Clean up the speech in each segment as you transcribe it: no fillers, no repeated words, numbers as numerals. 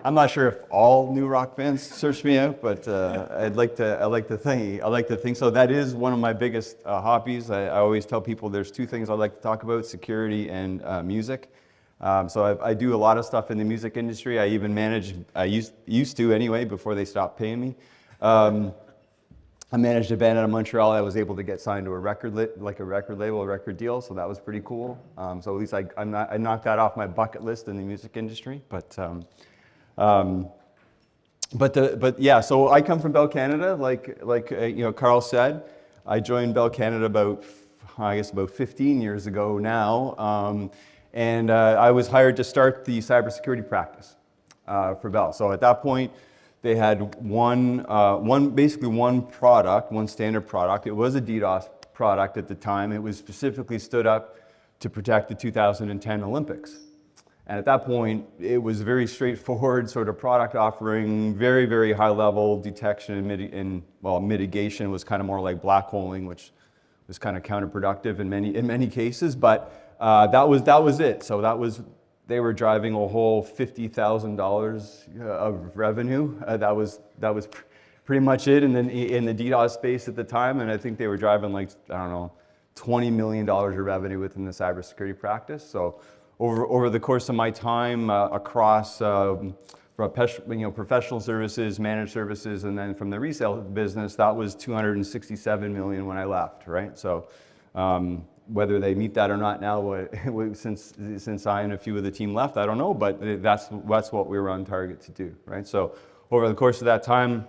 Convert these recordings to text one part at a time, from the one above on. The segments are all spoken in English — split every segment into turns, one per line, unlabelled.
I'm not sure if all new rock fans search me out, but I like to think so. That is one of my biggest hobbies. I always tell people there's two things I like to talk about: security and music. So I do a lot of stuff in the music industry. I even manage. I used to anyway before they stopped paying me. I managed a band out of Montreal. I was able to get signed to a record label, a record deal. So that was pretty cool. So at least I knocked that off my bucket list in the music industry. But yeah, so I come from Bell Canada, Carl said. I joined Bell Canada about 15 years ago now, and I was hired to start the cybersecurity practice for Bell. So at that point, they had one product, one standard product. It was a DDoS product at the time. It was specifically stood up to protect the 2010 Olympics. And at that point, it was a very straightforward sort of product offering, very, very high level detection and mitigation was kind of more like black holing, which was kind of counterproductive in many cases. But that was it. So they were driving a whole $50,000 of revenue. That was pretty much it in the DDoS space at the time. And I think they were driving $20 million of revenue within the cybersecurity practice. So over the course of my time across professional services, managed services, and then from the resale business, that was $267 million when I left, right? So whether they meet that or not now, since I and a few of the team left, I don't know, but that's what we were on target to do, right? So over the course of that time,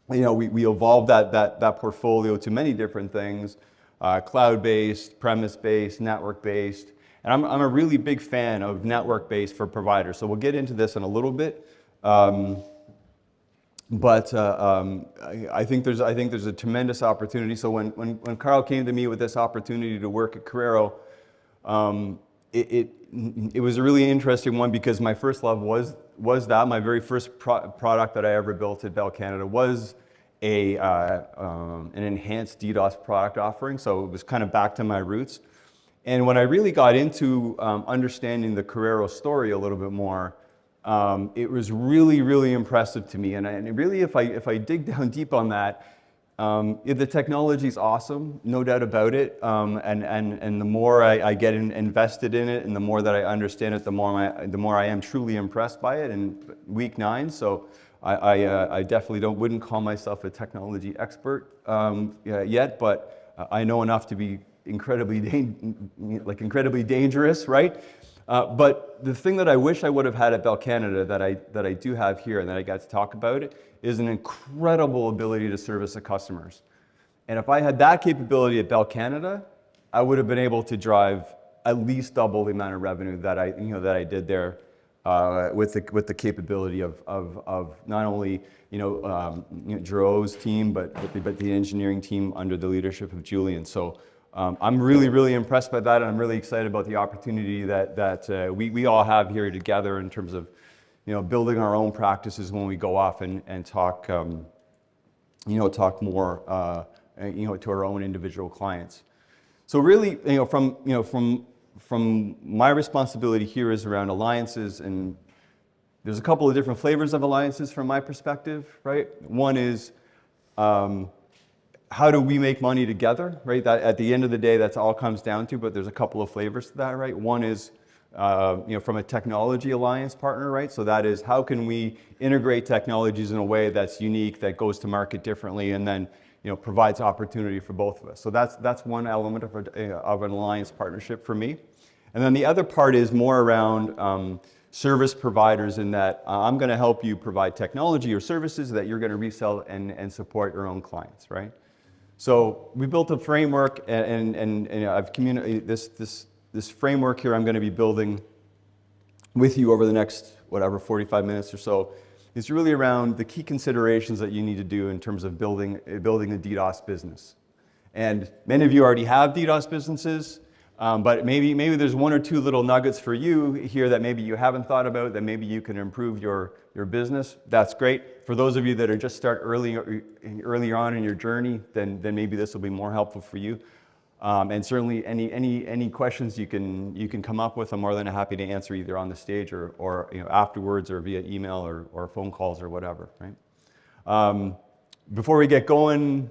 we evolved that portfolio to many different things, cloud-based, premise-based, network-based. And I'm a really big fan of network-based for providers. So we'll get into this in a little bit. I think there's a tremendous opportunity. So when Carl came to me with this opportunity to work at Corero, it was a really interesting one because my first love was that. My very first product that I ever built at Bell Canada was an enhanced DDoS product offering. So it was kind of back to my roots. And when I really got into understanding the Corero story a little bit more, it was really, really impressive to me. And really, if I dig down deep on that, the technology is awesome, no doubt about it. And the more I get invested in it, and the more that I understand it, the more I am truly impressed by it. In week 9, so I definitely wouldn't call myself a technology expert yet, but I know enough to be incredibly dangerous, right? But the thing that I wish I would have had at Bell Canada that I do have here and that I got to talk about it is an incredible ability to service the customers. And if I had that capability at Bell Canada, I would have been able to drive at least double the amount of revenue that I did there with the capability of not only Jero's team but the engineering team under the leadership of Julian. So. I'm really, really impressed by that, and I'm really excited about the opportunity that we all have here together in terms of, building our own practices when we go off and talk, talk more, to our own individual clients. So really, from my responsibility here is around alliances, and there's a couple of different flavors of alliances from my perspective, right? One is, how do we make money together, right? That at the end of the day, that's all it comes down to, but there's a couple of flavors to that, right? One is, from a technology alliance partner, right? So that is, how can we integrate technologies in a way that's unique, that goes to market differently, and then, provides opportunity for both of us. So that's one element of an alliance partnership for me. And then the other part is more around service providers, in that I'm going to help you provide technology or services that you're going to resell and support your own clients, right? So we built a framework, and I've communicated this framework here I'm going to be building with you over the next 45 minutes or so. It's really around the key considerations that you need to do in terms of building a DDoS business. And many of you already have DDoS businesses, but maybe there's one or two little nuggets for you here that maybe you haven't thought about, that maybe you can improve your business. That's great. For those of you that are just earlier on in your journey, then maybe this will be more helpful for you. And certainly any questions you can come up with, I'm more than happy to answer either on the stage or afterwards or via email or phone calls or whatever, right? Before we get going,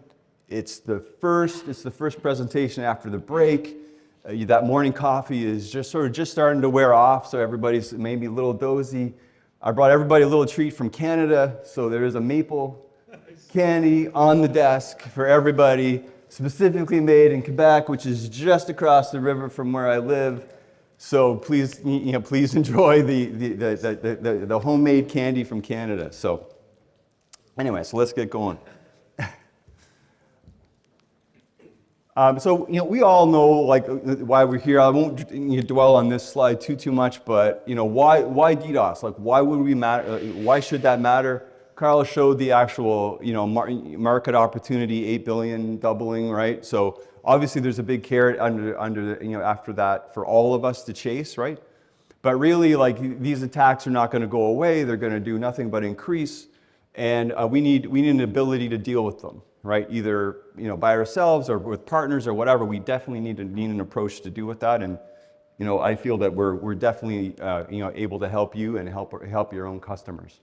it's the first presentation after the break. That morning coffee is just starting to wear off, so everybody's maybe a little dozy. I brought everybody a little treat from Canada, so there is a maple candy on the desk for everybody, specifically made in Quebec, which is just across the river from where I live. So please, please enjoy the homemade candy from Canada. So anyway, so let's get going. So we all know why we're here. I won't dwell on this slide too much, but why DDoS? Like why would we matter? Why should that matter? Carl showed the actual market opportunity, 8 billion doubling, right? So obviously there's a big carrot after that for all of us to chase, right? But really, these attacks are not going to go away. They're going to do nothing but increase, and we need an ability to deal with them, right? Either by ourselves or with partners or whatever. We definitely need an approach to do with that, and I feel that we're definitely able to help you and help your own customers.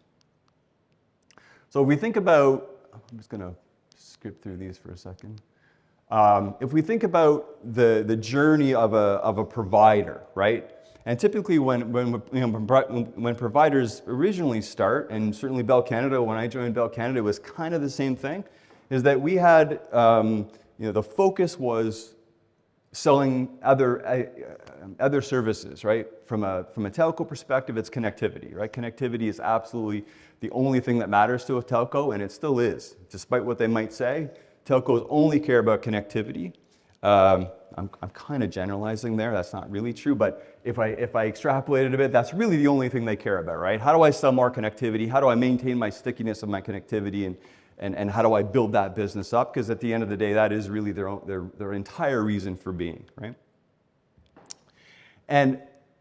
So if we think about, I'm just going to skip through these for a second. If we think about the journey of a provider, right? And typically when providers originally start, and certainly Bell Canada, when I joined Bell Canada, it was kind of the same thing, is that we had, the focus was selling other services, right? From a telco perspective, it's connectivity, right? Connectivity is absolutely the only thing that matters to a telco, and it still is. Despite what they might say, telcos only care about connectivity. I'm kind of generalizing there, that's not really true, but if I extrapolate it a bit, that's really the only thing they care about, right? How do I sell more connectivity? How do I maintain my stickiness of my connectivity? And how do I build that business up? Because at the end of the day, that is really their entire reason for being, right?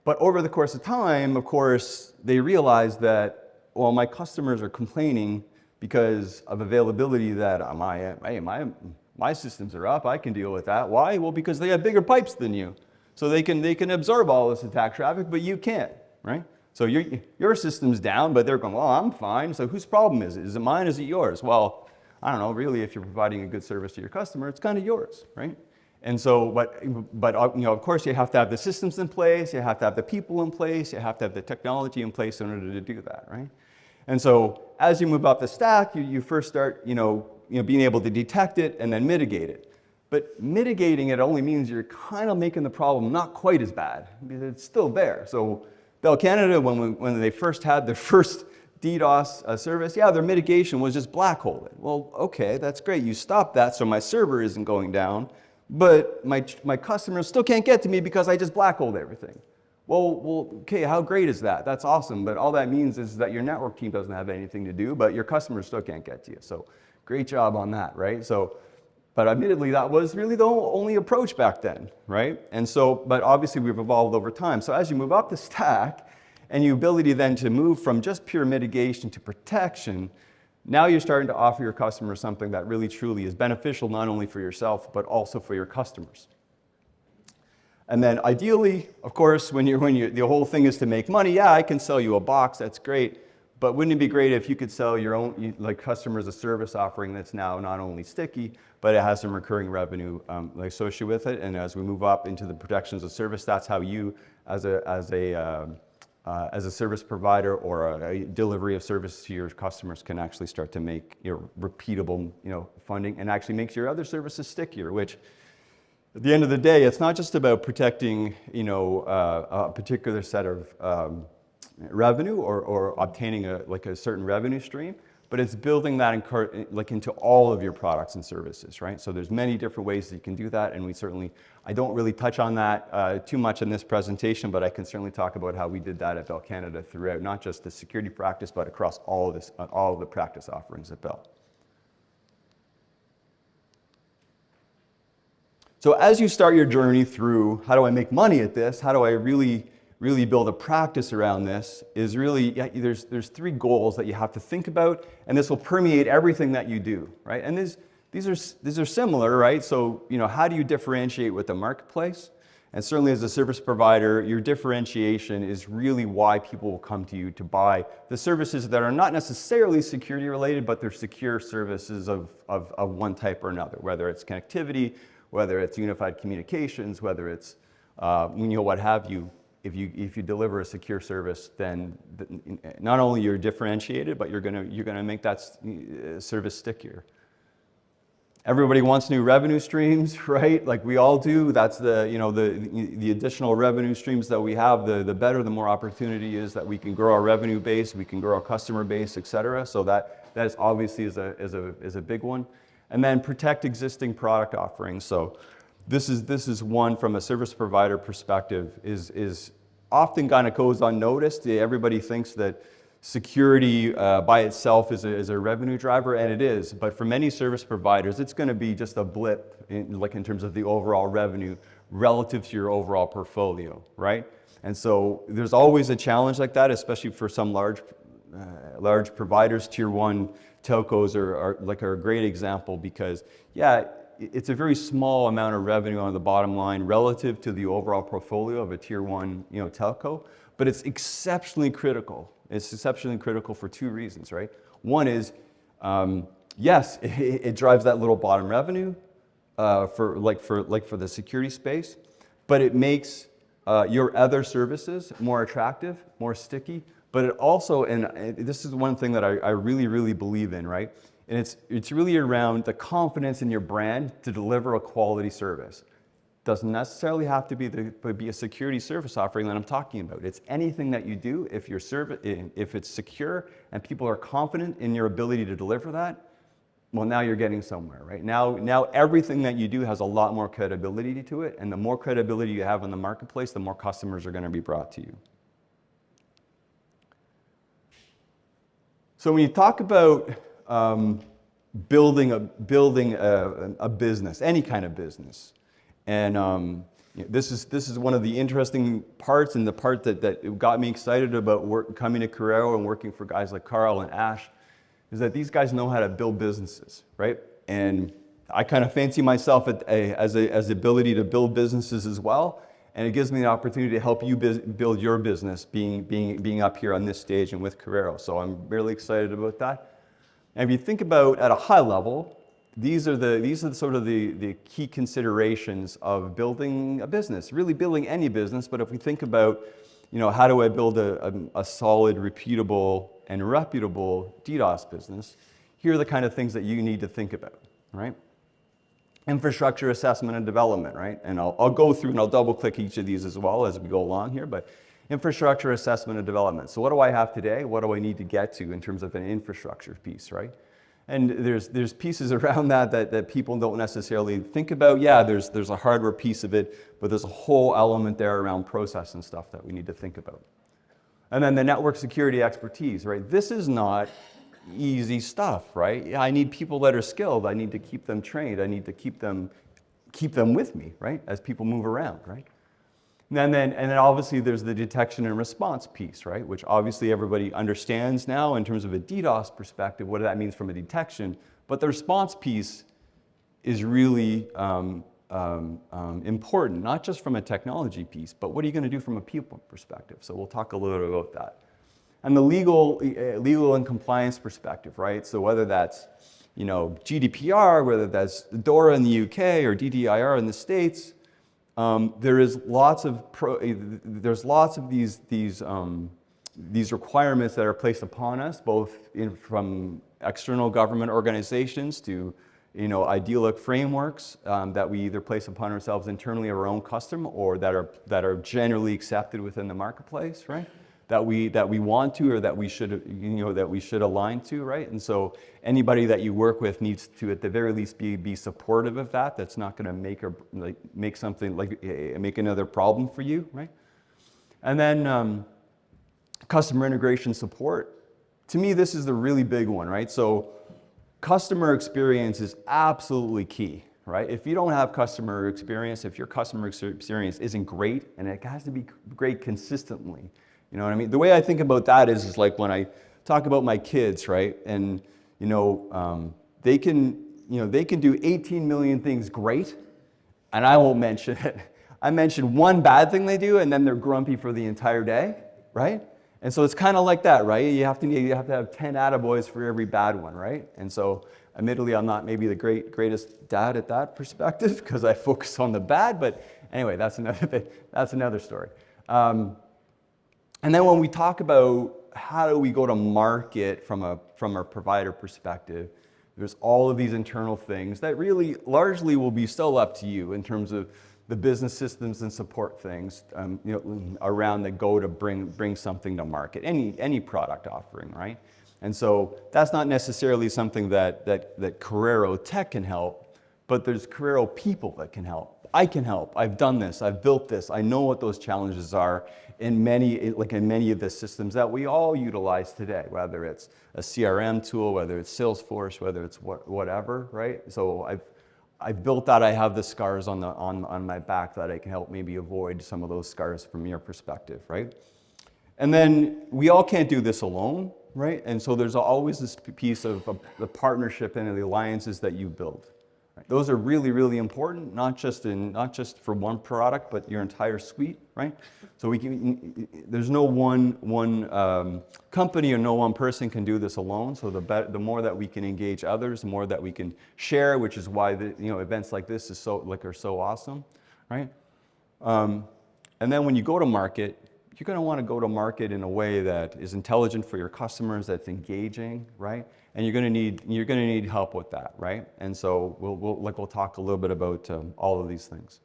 But over the course of time, of course, they realized that, well, my customers are complaining because of availability that my systems are up, I can deal with that. Why? Well, because they have bigger pipes than you. So they can absorb all this attack traffic, but you can't, right? So your system's down, but they're going, well, I'm fine. So whose problem is it? Is it mine? Is it yours? Well, I don't know. Really, if you're providing a good service to your customer, it's kind of yours, right? And so, but of course, you have to have the systems in place. You have to have the people in place. You have to have the technology in place in order to do that, right? And so, as you move up the stack, you first start, being able to detect it and then mitigate it. But mitigating it only means you're kind of making the problem not quite as bad because it's still there. So Bell Canada, when they first had their first DDoS service, their mitigation was just black hole it. Well, okay, that's great. You stopped that so my server isn't going down, but my customers still can't get to me because I just black holed everything. Well, okay, how great is that? That's awesome, but all that means is that your network team doesn't have anything to do, but your customers still can't get to you. So great job on that, right? So, but admittedly, that was really the only approach back then, right? And so, but obviously we've evolved over time. So as you move up the stack and your ability then to move from just pure mitigation to protection, now you're starting to offer your customers something that really truly is beneficial not only for yourself, but also for your customers. And then ideally, of course, when the whole thing is to make money, I can sell you a box, that's great. But wouldn't it be great if you could sell your own customers a service offering that's now not only sticky, but it has some recurring revenue associated with it. And as we move up into the protections of service, that's how you, as a service provider or a delivery of service to your customers, can actually start to make repeatable funding and actually makes your other services stickier, which at the end of the day, it's not just about protecting, a particular set of revenue or obtaining a certain revenue stream, but it's building that into all of your products and services, right? So there's many different ways that you can do that, and I don't really touch on that too much in this presentation, but I can certainly talk about how we did that at Bell Canada throughout, not just the security practice, but across all of the practice offerings at Bell. So as you start your journey through, how do I make money at this? How do I really build a practice around this? Is really, there's three goals that you have to think about, and this will permeate everything that you do, right? And these are similar, right? So, how do you differentiate with the marketplace? And certainly as a service provider, your differentiation is really why people will come to you to buy the services that are not necessarily security related, but they're secure services of one type or another, whether it's connectivity, whether it's unified communications, whether it's, what have you. If you deliver a secure service, then not only you're differentiated, but you're gonna make that service stickier. Everybody wants new revenue streams, right? Like we all do. That's the additional revenue streams that we have. The better, the more opportunity is that we can grow our revenue base, we can grow our customer base, et cetera. So that is obviously is a big one. And then protect existing product offerings. So this is one from a service provider perspective is often kind of goes unnoticed. Everybody thinks that security by itself is a revenue driver, and it is. But for many service providers, it's going to be just a blip in terms of the overall revenue relative to your overall portfolio, right? And so there's always a challenge like that, especially for some large providers. Tier 1 telcos are a great example because, it's a very small amount of revenue on the bottom line relative to the overall portfolio of a tier 1 telco, but it's exceptionally critical. It's exceptionally critical for two reasons, right? One is, yes, it drives that little bottom revenue for the security space, but it makes your other services more attractive, more sticky. But it also, and this is one thing that I really, really believe in, right? And it's really around the confidence in your brand to deliver a quality service. Doesn't necessarily have to be a security service offering that I'm talking about. It's anything that you do. If it's secure and people are confident in your ability to deliver that, well, now you're getting somewhere, right? Now everything that you do has a lot more credibility to it, and the more credibility you have in the marketplace, the more customers are going to be brought to you. So when you talk about building a business, any kind of business. And this is one of the interesting parts, and the part that got me excited about coming to Corero and working for guys like Carl and Ash, is that these guys know how to build businesses, right? And I kind of fancy myself as the ability to build businesses as well, and it gives me the opportunity to help you build your business, being up here on this stage and with Corero. So I'm really excited about that. And if you think about at a high level, these are sort of the key considerations of building a business, really building any business. But if we think about, how do I build a solid, repeatable, and reputable DDoS business, here are the kind of things that you need to think about, right? Infrastructure assessment and development, right? And I'll go through and I'll double click each of these as well as we go along here, but infrastructure assessment and development. So what do I have today? What do I need to get to in terms of an infrastructure piece, right? And there's pieces around that people don't necessarily think about. Yeah, there's a hardware piece of it, but there's a whole element there around process and stuff that we need to think about. And then the network security expertise, right? This is not easy stuff, right? Yeah, I need people that are skilled. I need to keep them trained. I need to keep them with me, right? As people move around, right? And then obviously there's the detection and response piece, right? Which obviously everybody understands now in terms of a DDoS perspective, what that means from a detection. But the response piece is really important, not just from a technology piece, but what are you going to do from a people perspective? So we'll talk a little bit about that. And the legal and compliance perspective, right? So whether that's GDPR, whether that's DORA in the UK or DDIR in the States, there's lots of these requirements that are placed upon us, both from external government organizations to idyllic frameworks that we either place upon ourselves internally or our own custom, or that are generally accepted within the marketplace, right? That we want to, or that we should align to, right? And so anybody that you work with needs to, at the very least, be supportive of that. That's not going to make another problem for you, right? And then customer integration support. To me, this is the really big one, right? So customer experience is absolutely key, right? If you don't have customer experience, if your customer experience isn't great, and it has to be great consistently. You know what I mean? The way I think about that is like when I talk about my kids, right? And they can they can do 18 million things great, and I won't mention it. I mention one bad thing they do, and then they're grumpy for the entire day, right? And so it's kind of like that, right? You have to have 10 attaboys for every bad one, right? And so admittedly, I'm not maybe the greatest dad at that perspective because I focus on the bad, but anyway, that's another story. And then when we talk about how do we go to market from a provider perspective, there's all of these internal things that really largely will be still up to you in terms of the business systems and support things around the go to bring something to market, any product offering, right? And so that's not necessarily something that Corero Tech can help, but there's Corero people that can help. I can help. I've done this. I've built this. I know what those challenges are in many of the systems that we all utilize today, whether it's a CRM tool, whether it's Salesforce, whether it's whatever, right? So I've built that. I have the scars on my back that I can help maybe avoid some of those scars from your perspective, right? And then we all can't do this alone, right? And so there's always this piece of the partnership and the alliances that you build. Right? Those are really, really important, not just for one product, but your entire suite, right? So there's no one company or no one person can do this alone. So the more that we can engage others, the more that we can share, which is why events like this are so awesome, right? And then when you go to market, you're going to want to go to market in a way that is intelligent for your customers, that's engaging, right? And you're going to need help with that, right? And so we'll talk a little bit about all of these things.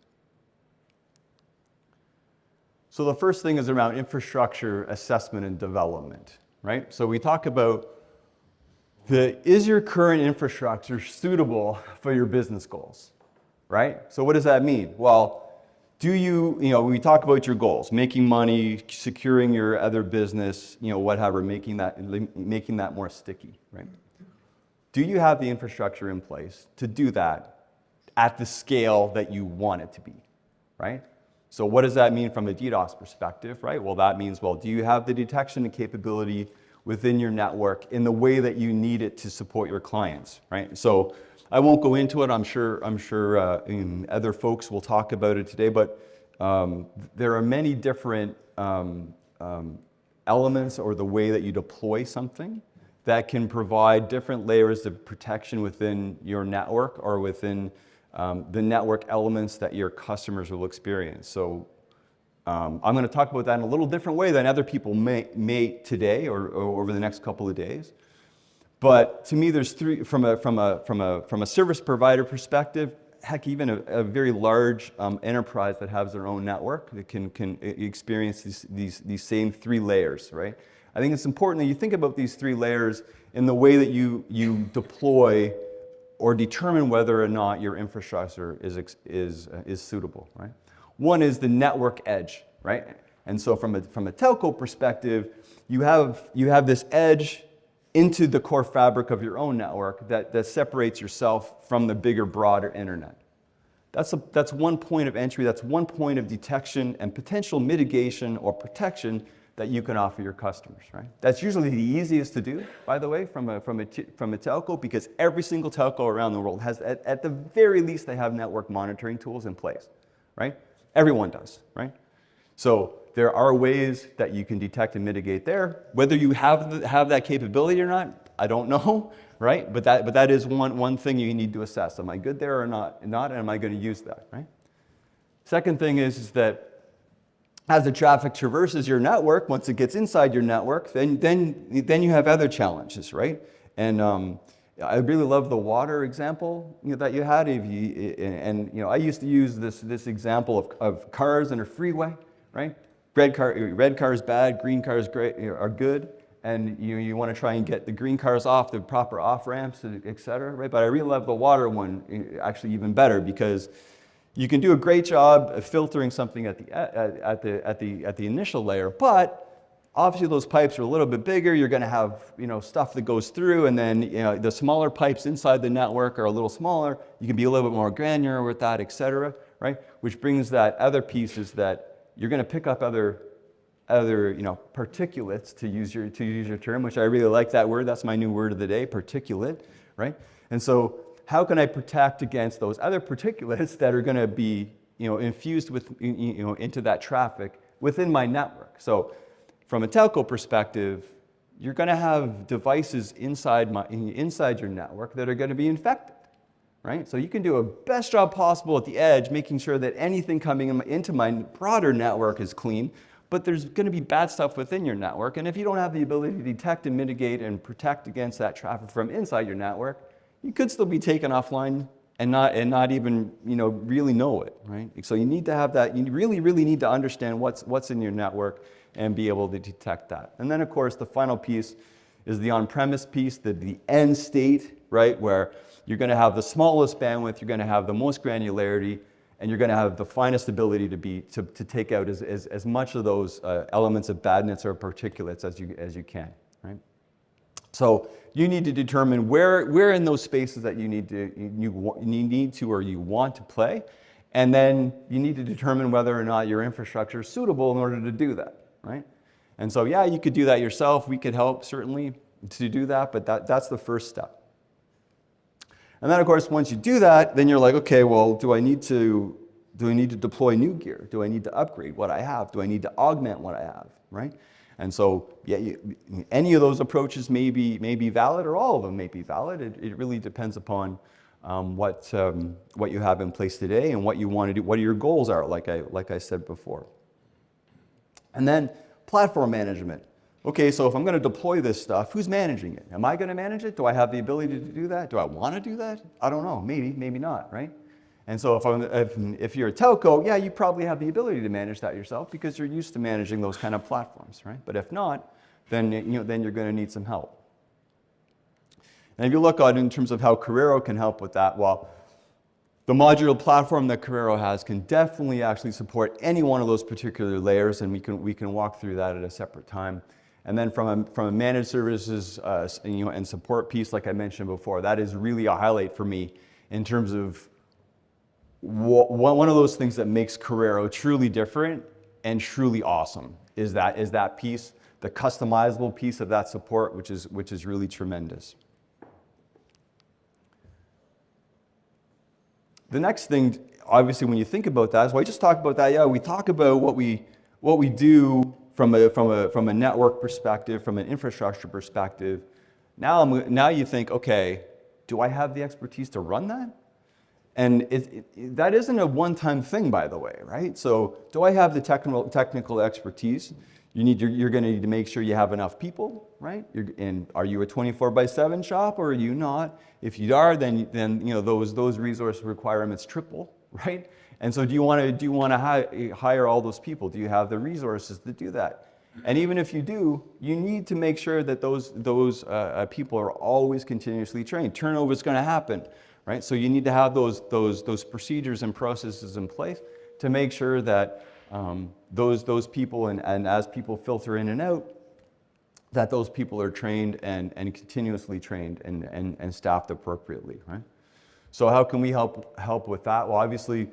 So the first thing is around infrastructure assessment and development, right? So we talk about is your current infrastructure suitable for your business goals, right? So what does that mean? Well, we talk about your goals, making money, securing your other business, whatever, making that more sticky, right? Do you have the infrastructure in place to do that at the scale that you want it to be, right? So what does that mean from a DDoS perspective, right? Well, that means, do you have the detection and capability within your network in the way that you need it to support your clients, right? So I won't go into it. I'm sure other folks will talk about it today, but there are many different elements or the way that you deploy something that can provide different layers of protection within your network or within the network elements that your customers will experience. So I'm going to talk about that in a little different way than other people may today or over the next couple of days. But to me, there's three from a service provider perspective. Heck, even a very large enterprise that has their own network that can experience these same three layers, right? I think it's important that you think about these three layers in the way that you deploy or determine whether or not your infrastructure is suitable, right? One is the network edge, right? And so from a telco perspective, you have this edge into the core fabric of your own network that separates yourself from the bigger, broader internet. That's one point of entry, that's one point of detection and potential mitigation or protection that you can offer your customers, right? That's usually the easiest to do, by the way, from a telco, because every single telco around the world has, at the very least, they have network monitoring tools in place, right? Everyone does, right? So there are ways that you can detect and mitigate there. Whether you have that capability or not, I don't know, right? But that is one thing you need to assess. Am I good there or not? And am I going to use that, right? Second thing is that as the traffic traverses your network, once it gets inside your network, then you have other challenges, right? And I really love the water example that you had. I used to use this example of cars and a freeway, right? Red car is bad, green cars are good, and you want to try and get the green cars off the proper off ramps, et cetera, right? But I really love the water one actually even better, because you can do a great job of filtering something at the initial layer, but obviously those pipes are a little bit bigger. You're going to have stuff that goes through, and then the smaller pipes inside the network are a little smaller. You can be a little bit more granular with that, et cetera, right? Which brings that other piece is that you're going to pick up other particulates, to use your term, which I really like that word. That's my new word of the day, particulate, right? And so how can I protect against those other particulates that are going to be, infused with, into that traffic within my network? So from a telco perspective, you're going to have devices inside your network that are going to be infected, right? So you can do a best job possible at the edge, making sure that anything coming into my broader network is clean, but there's going to be bad stuff within your network. And if you don't have the ability to detect and mitigate and protect against that traffic from inside your network, you could still be taken offline and not even really know it, right? So you need to have that. You really need to understand what's in your network and be able to detect that. And then of course the final piece is the on-premise piece, the end state, right, where you're going to have the smallest bandwidth, you're going to have the most granularity, and you're going to have the finest ability to take out as much of those elements of badness or particulates as you can, right? So you need to determine where in those spaces that you need to or you want to play, and then you need to determine whether or not your infrastructure is suitable in order to do that, right? And so yeah, you could do that yourself. We could help certainly to do that, but that's the first step. And then of course, once you do that, then you're like, okay, well, do I need to deploy new gear? Do I need to upgrade what I have? Do I need to augment what I have, right? And so, yeah, any of those approaches may be valid, or all of them may be valid. It really depends upon what you have in place today and what you want to do, what your goals are, like I said before. And then platform management. Okay, so if I'm going to deploy this stuff, who's managing it? Am I going to manage it? Do I have the ability to do that? Do I want to do that? I don't know. Maybe not, right? And so if you're a telco, yeah, you probably have the ability to manage that yourself because you're used to managing those kind of platforms, right? But if not, then you're going to need some help. And if you look at it in terms of how Corero can help with that, well, the modular platform that Corero has can definitely actually support any one of those particular layers, and we can walk through that at a separate time. And then from a managed services and support piece, like I mentioned before, that is really a highlight for me in terms of one of those things that makes Corero truly different and truly awesome is that piece, the customizable piece of that support, which is really tremendous. The next thing, obviously, when you think about that, is well, I just talked about that. Yeah, we talk about what we do from a network perspective, from an infrastructure perspective. Now you think, okay, do I have the expertise to run that? And that isn't a one-time thing, by the way, right? So do I have the technical expertise? You're going to need to make sure you have enough people, right? And are you a 24/7 shop, or are you not? If you are, then those resource requirements triple, right? And so do you want to hire all those people? Do you have the resources to do that? And even if you do, you need to make sure that those people are always continuously trained. Turnover is going to happen, right? So you need to have those procedures and processes in place to make sure that those people and as people filter in and out, that those people are trained and continuously trained and staffed appropriately, right? So how can we help with that? Well, obviously,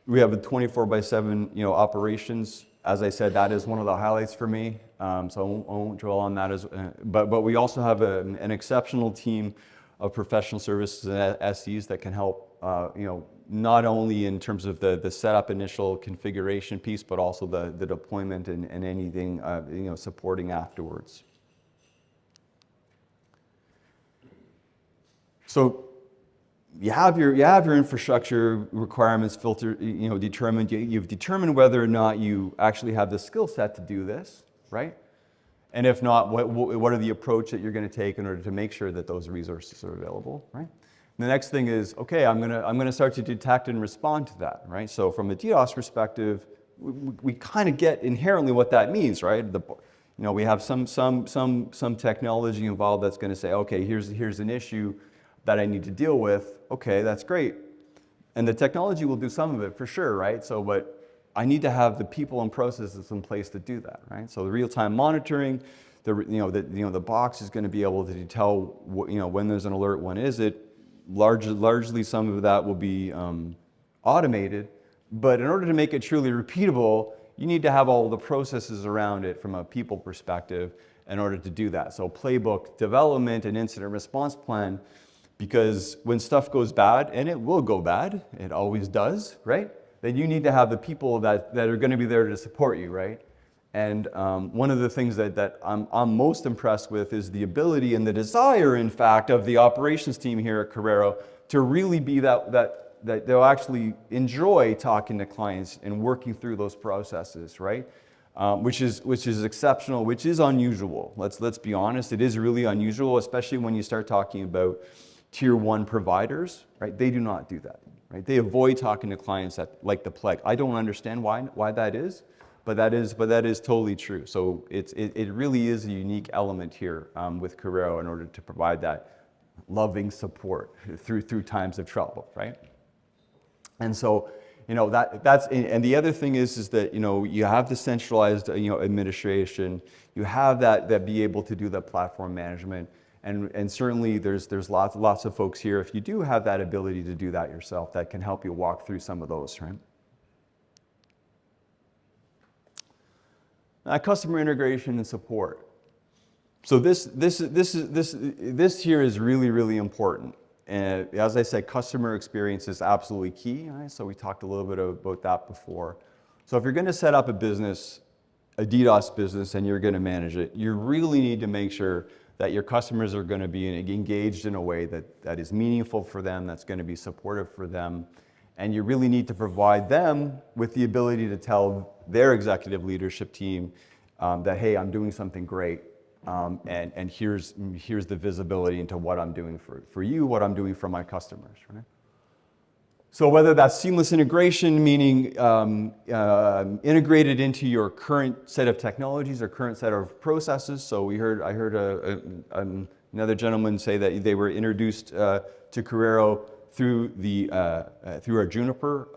we have a 24/7 operations. As I said, that is one of the highlights for me. So I won't dwell on that but we also have an exceptional team of professional services and SEs that can help not only in terms of the setup initial configuration piece, but also the deployment and anything supporting afterwards. So you have your infrastructure requirements determined. You've determined whether or not you actually have the skill set to do this, right? And if not, what are the approach that you're going to take in order to make sure that those resources are available, right? And the next thing is, okay, I'm going to start to detect and respond to that, right? So from a DDoS perspective, we kind of get inherently what that means, right? We have some technology involved that's going to say, okay, here's an issue that I need to deal with. Okay, that's great. And the technology will do some of it for sure, right? So, but I need to have the people and processes in place to do that, right? So the real-time monitoring, the box is going to be able to tell when there's an alert, when is it. Largely some of that will be automated, but in order to make it truly repeatable, you need to have all the processes around it from a people perspective in order to do that. So playbook development and incident response plan Because when stuff goes bad, and it will go bad, it always does, right? Then you need to have the people that are going to be there to support you, right? And one of the things that I'm most impressed with is the ability and the desire, in fact, of the operations team here at Corero to really be that they'll actually enjoy talking to clients and working through those processes, right? Which is exceptional, which is unusual. Let's be honest, it is really unusual, especially when you start talking about tier 1 providers, right? They do not do that, right? They avoid talking to clients like the plague. I don't understand why that is, but that is totally true. So it really is a unique element here with Corero in order to provide that loving support through times of trouble, right? And so, and the other thing is that, you have the centralized, administration, you have that be able to do the platform management, and certainly there's lots of folks here, if you do have that ability to do that yourself, that can help you walk through some of those, right? Customer integration and support. So this here is really, really important. And as I said, customer experience is absolutely key. Right? So we talked a little bit about that before. So if you're going to set up a business, a DDoS business, and you're going to manage it, you really need to make sure that your customers are going to be engaged in a way that is meaningful for them, that's going to be supportive for them. And you really need to provide them with the ability to tell their executive leadership team that, hey, I'm doing something great. And here's the visibility into what I'm doing for you, what I'm doing for my customers, right? So whether that's seamless integration, meaning integrated into your current set of technologies or current set of processes. So I heard another gentleman say that they were introduced to Corero through our Juniper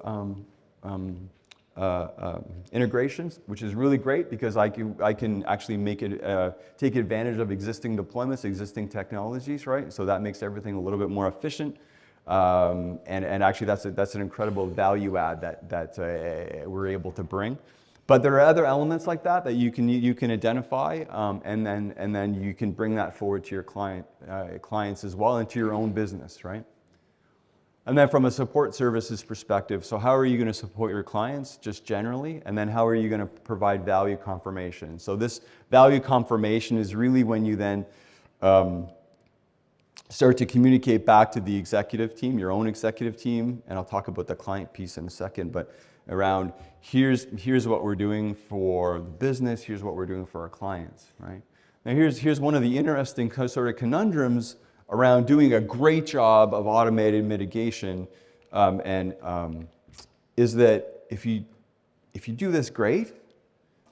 integrations, which is really great because I can actually make it take advantage of existing deployments, existing technologies, right? So that makes everything a little bit more efficient, and actually that's an incredible value add that we're able to bring. But there are other elements like that you can identify, and then you can bring that forward to your clients as well, and to your own business, right? And then from a support services perspective, so how are you going to support your clients just generally? And then how are you going to provide value confirmation? So this value confirmation is really when you then start to communicate back to the executive team, your own executive team, and I'll talk about the client piece in a second, but around here's what we're doing for the business, here's what we're doing for our clients, right? Now here's one of the interesting sort of conundrums around doing a great job of automated mitigation, is that if you do this great,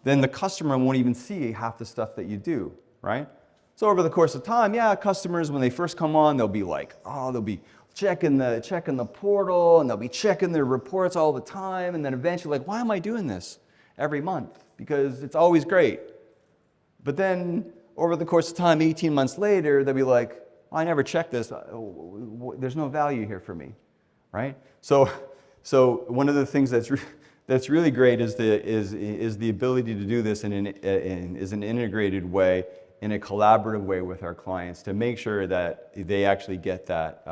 then the customer won't even see half the stuff that you do, right? So over the course of time, yeah, customers, when they first come on, they'll be like, they'll be checking the portal, and they'll be checking their reports all the time, and then eventually like, why am I doing this every month? Because it's always great. But then over the course of time, 18 months later, they'll be like, I never checked this. There's no value here for me, right? So one of the things that's really great is the ability to do this in an integrated way, in a collaborative way with our clients, to make sure that they actually get that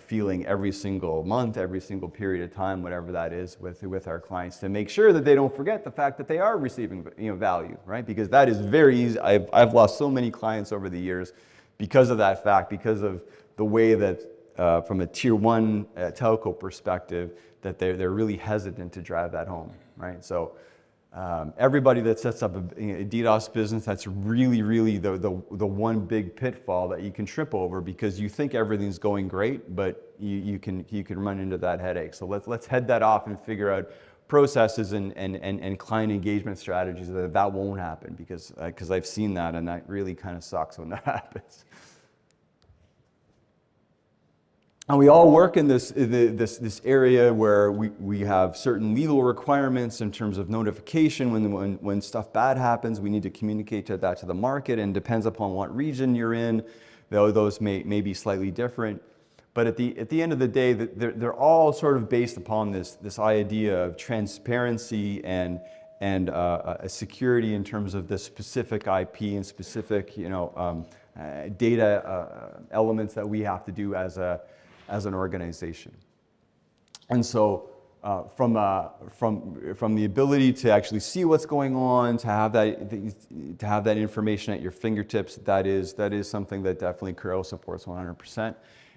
feeling every single month, every single period of time, whatever that is, with our clients, to make sure that they don't forget the fact that they are receiving value, right? Because that is very easy. I've lost so many clients over the years because of that fact, because of the way that from a tier 1 telco perspective, that they're really hesitant to drive that home, right? So everybody that sets up a DDoS business, that's really, really the one big pitfall that you can trip over, because you think everything's going great, but you can run into that headache. So let's head that off and figure out processes and client engagement strategies that won't happen, because I've seen that, and that really kind of sucks when that happens. And we all work in this area where we have certain legal requirements in terms of notification. When stuff bad happens, we need to communicate that to the market, and depends upon what region you're in, though those may be slightly different. But at the end of the day, they're all sort of based upon this idea of transparency and a security in terms of the specific IP and specific data elements that we have to do as an organization. And so from the ability to actually see what's going on, to have that information at your fingertips, that is something that definitely Corero supports 100%.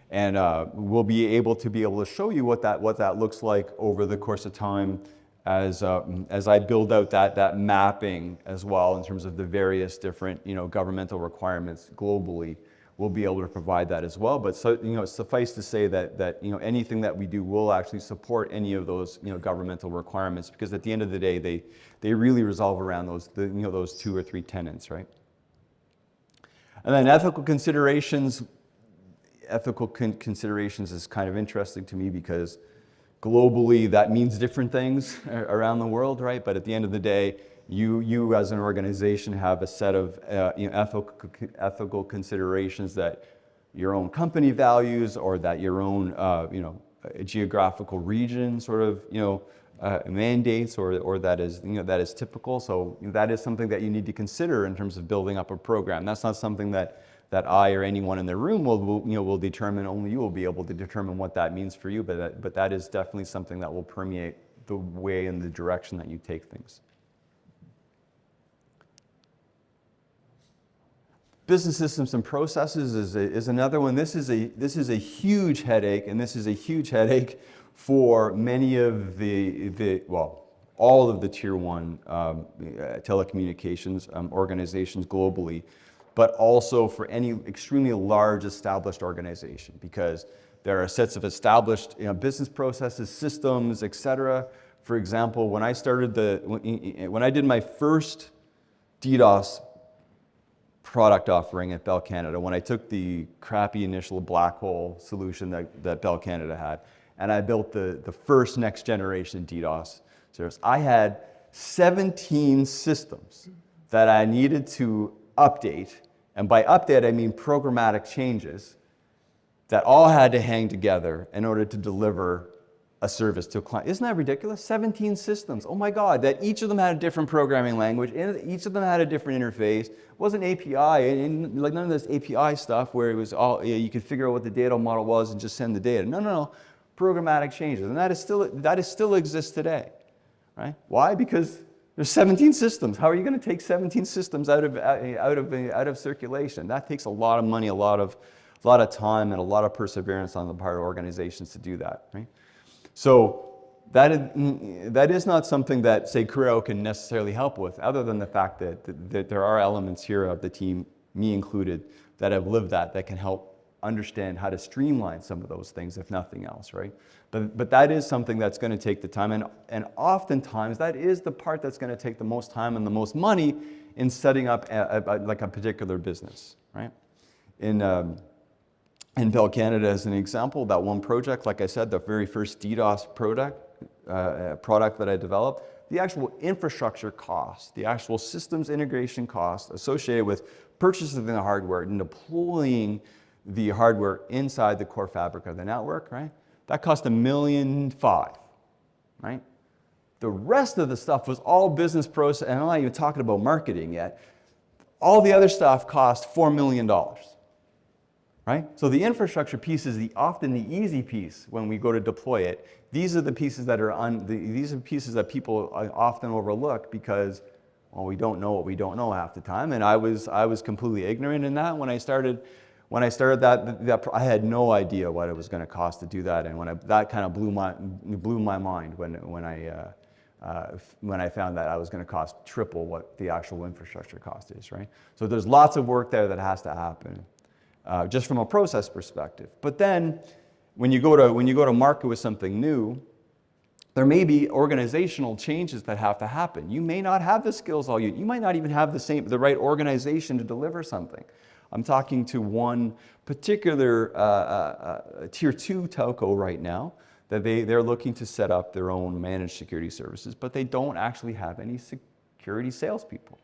And we'll be able to show you what that looks like over the course of time as I build out that mapping as well in terms of the various different governmental requirements globally. We'll be able to provide that as well. But suffice to say that anything that we do will actually support any of those governmental requirements, because at the end of the day they really resolve around those 2 or 3 tenets, right? And then ethical considerations. Ethical considerations is kind of interesting to me because globally that means different things around the world, right? But at the end of the day, you as an organization have a set of ethical considerations that your own company values, or that your own geographical region sort of mandates, or that is typical. So that is something that you need to consider in terms of building up a program. That's not something that I or anyone in the room will determine. Only you will be able to determine what that means for you. But that is definitely something that will permeate the way and the direction that you take things. Business systems and processes is another one. This is a huge headache, and this is a huge headache for many of all of the tier 1 telecommunications organizations globally, but also for any extremely large established organization, because there are sets of established business processes, systems, etc. For example, when I did my first DDoS product offering at Bell Canada, when I took the crappy initial black hole solution that Bell Canada had, and I built the first next generation DDoS service, I had 17 systems that I needed to update. And by update, I mean programmatic changes that all had to hang together in order to deliver a service to a client. Isn't that ridiculous? 17 systems. Oh my God, that each of them had a different programming language, and each of them had a different interface. It wasn't API, and like none of this API stuff where it was all, you could figure out what the data model was and just send the data. No. Programmatic changes. And that still exists today, right? Why? Because there's 17 systems. How are you going to take 17 systems out of circulation? That takes a lot of money, a lot of time, and a lot of perseverance on the part of organizations to do that, right? So that is not something that, say, Corero can necessarily help with, other than the fact that there are elements here of the team, me included, that have lived that can help understand how to streamline some of those things, if nothing else, right? But that is something that's going to take the time, and oftentimes that is the part that's going to take the most time and the most money in setting up like a particular business, right? In Bell Canada, as an example, that one project, like I said, the very first DDoS product that I developed, the actual infrastructure cost, the actual systems integration cost associated with purchasing the hardware and deploying the hardware inside the core fabric of the network, right? That cost $1.5 million, right? The rest of the stuff was all business process, and I'm not even talking about marketing yet. All the other stuff cost $4 million. Right? So the infrastructure piece is often the easy piece when we go to deploy it. These are the pieces these are pieces that people often overlook because, well, we don't know what we don't know half the time. And I was completely ignorant in that when I started that I had no idea what it was going to cost to do that. And that kind of blew my mind when I found that I was going to cost triple what the actual infrastructure cost is. Right? So there's lots of work there that has to happen. Just from a process perspective. But then when you go to market with something new, there may be organizational changes that have to happen. You may not have the skills you might not even have the right organization to deliver something. I'm talking to one particular tier 2 telco right now that they're looking to set up their own managed security services, but they don't actually have any security salespeople.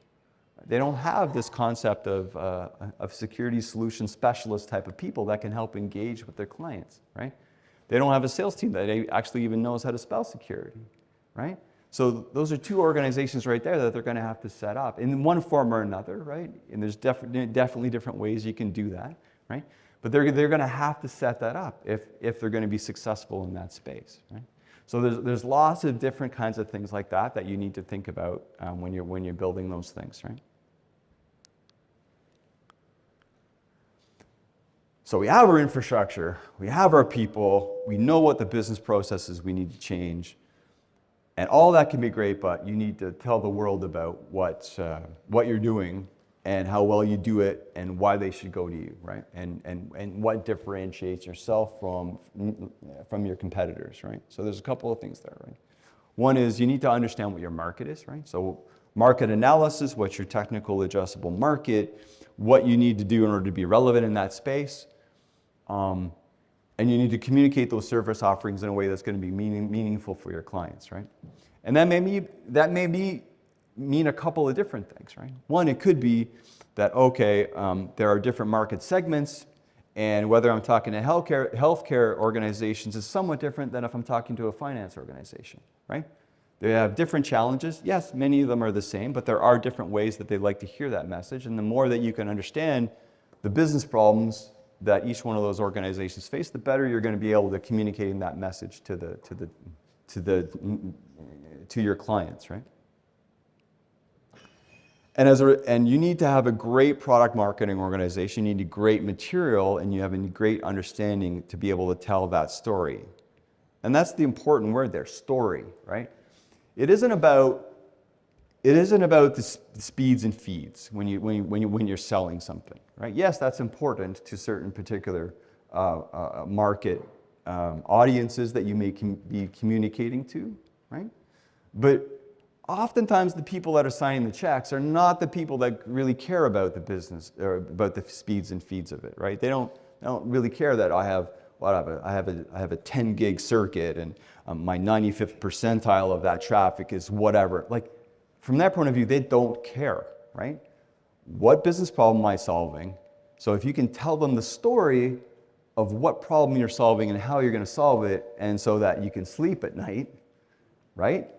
They don't have this concept of security solution specialist type of people that can help engage with their clients, right? They don't have a sales team that actually even knows how to spell security, right? So those are two organizations right there that they're going to have to set up in one form or another, right? And there's definitely different ways you can do that, right? But they're going to have to set that up if they're going to be successful in that space, right? So there's lots of different kinds of things like that that you need to think about when you're building those things, right? So we have our infrastructure, we have our people, we know what the business processes we need to change, and all that can be great, but you need to tell the world about what you're doing and how well you do it and why they should go to you, right? And what differentiates yourself from your competitors, right? So there's a couple of things there, right? One is you need to understand what your market is, right? So market analysis, what's your technical addressable market, what you need to do in order to be relevant in that space. And you need to communicate those service offerings in a way that's going to be meaningful for your clients, right? And that may mean a couple of different things, right? One, it could be that, okay, there are different market segments, and whether I'm talking to healthcare organizations is somewhat different than if I'm talking to a finance organization, right? They have different challenges. Yes, many of them are the same, but there are different ways that they like to hear that message. And the more that you can understand the business problems that each one of those organizations face, the better you're going to be able to communicate that message to your clients, right? And you need to have a great product marketing organization. You need great material, and you have a great understanding to be able to tell that story. And that's the important word there, story, right? It isn't about the speeds and feeds when you're selling something, right? Yes, that's important to certain particular market audiences that you may be communicating to, right? But oftentimes the people that are signing the checks are not the people that really care about the business or about the speeds and feeds of it, right? They don't really care that I have a 10 gig circuit and my 95th percentile of that traffic is whatever. Like, from that point of view, they don't care, right? What business problem am I solving? So if you can tell them the story of what problem you're solving and how you're going to solve it, and so that you can sleep at night, right?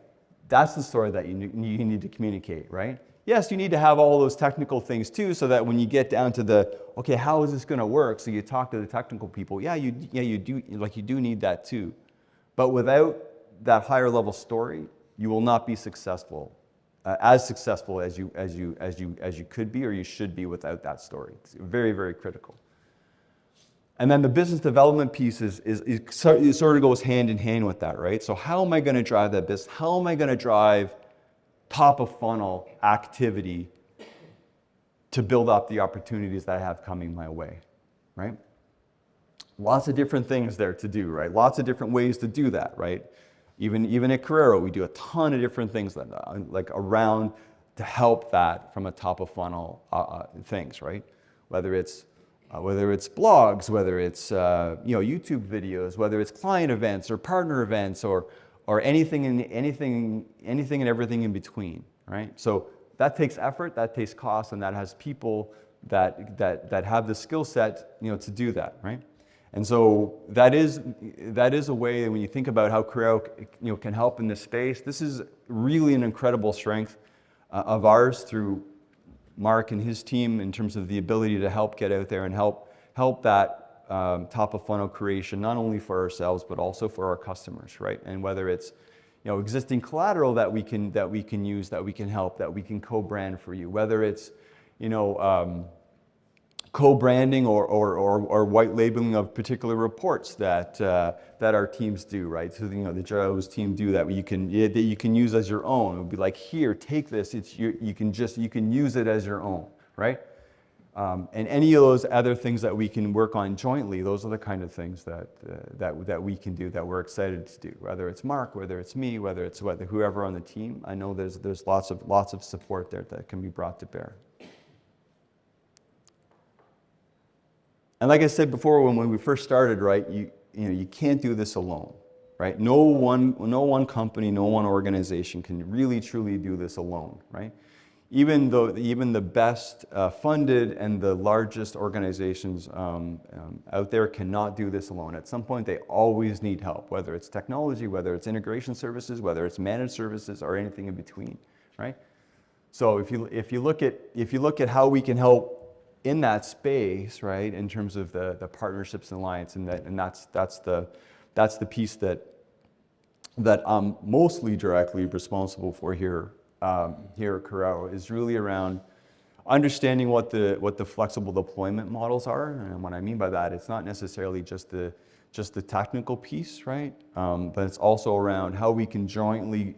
That's the story that you need to communicate, right? Yes, you need to have all those technical things too, so that when you get down to okay, how is this going to work? So you talk to the technical people. You do need that too. But without that higher level story, you will not be successful. As successful as you could be or you should be without that story. It's very, very critical. And then the business development piece it sort of goes hand in hand with that, right? So how am I going to drive that business? How am I going to drive top of funnel activity to build up the opportunities that I have coming my way, right? Lots of different things there to do, right? Lots of different ways to do that, right? Even at Corero, we do a ton of different things like around to help that from a top of funnel things, right? Whether it's blogs, whether it's YouTube videos, whether it's client events or partner events or anything and everything in between, right? So that takes effort, that takes cost, and that has people that have the skill set to do that, right? And so that is a way, when you think about how Corero can help in this space, this is really an incredible strength of ours through Mark and his team in terms of the ability to help get out there and help that top of funnel creation, not only for ourselves but also for our customers, right? And whether it's existing collateral that we can use, that we can help, that we can co-brand for you, whether it's co-branding or white labeling of particular reports that our teams do, right? So the Joe's team do that you can use as your own. It would be like, here, take this. You can use it as your own, right? And any of those other things that we can work on jointly, those are the kind of things that we can do, that we're excited to do. Whether it's Mark, whether it's me, whether it's whoever on the team, I know there's lots of support there that can be brought to bear. And like I said before, when we first started, right, you can't do this alone, right? No one company, no one organization can really truly do this alone, right? even the best funded and the largest organizations out there cannot do this alone. At some point, they always need help, whether it's technology, whether it's integration services, whether it's managed services, or anything in between, right? So if you look at how we can help in that space, right, in terms of the partnerships and alliance, and that's the piece that I'm mostly directly responsible for here at Corero, is really around understanding what the flexible deployment models are. And what I mean by that, it's not necessarily just the technical piece, right? But it's also around how we can jointly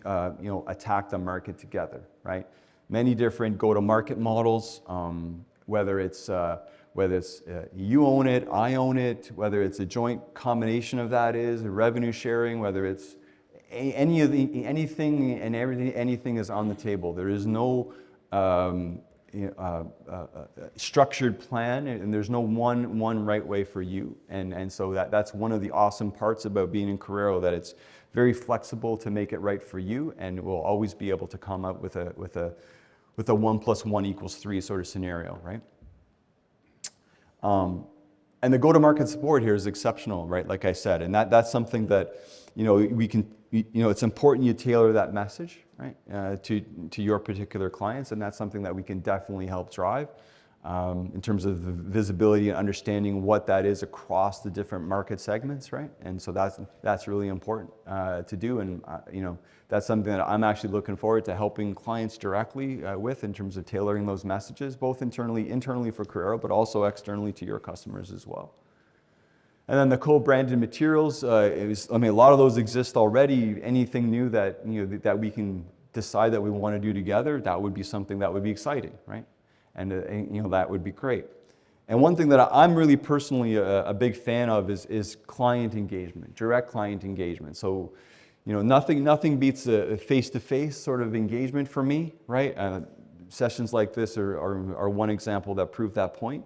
attack the market together, right? Many different go-to-market models, whether it's you own it, I own it, whether it's a joint combination of that is revenue sharing, whether it's anything and everything, anything is on the table. There is no structured plan, and there's no one right way for you. And so that's one of the awesome parts about being in Corero, that it's very flexible to make it right for you, and we'll always be able to come up with a 1 + 1 = 3 sort of scenario, right? And the go-to-market support here is exceptional, right? Like I said, and that's something that we can. It's important you tailor that message, right, to your particular clients, and that's something that we can definitely help drive in terms of the visibility and understanding what that is across the different market segments, right? And so that's really important to do, and that's something that I'm actually looking forward to helping clients directly with, in terms of tailoring those messages, both internally for Corero, but also externally to your customers as well. And then the co-branded materials, a lot of those exist already. Anything new that that we can decide that we want to do together, that would be something that would be exciting, right? And that would be great. And one thing that I'm really personally a big fan of is client engagement, direct client engagement. So, nothing beats a face-to-face sort of engagement for me, right? Sessions like this are one example that prove that point.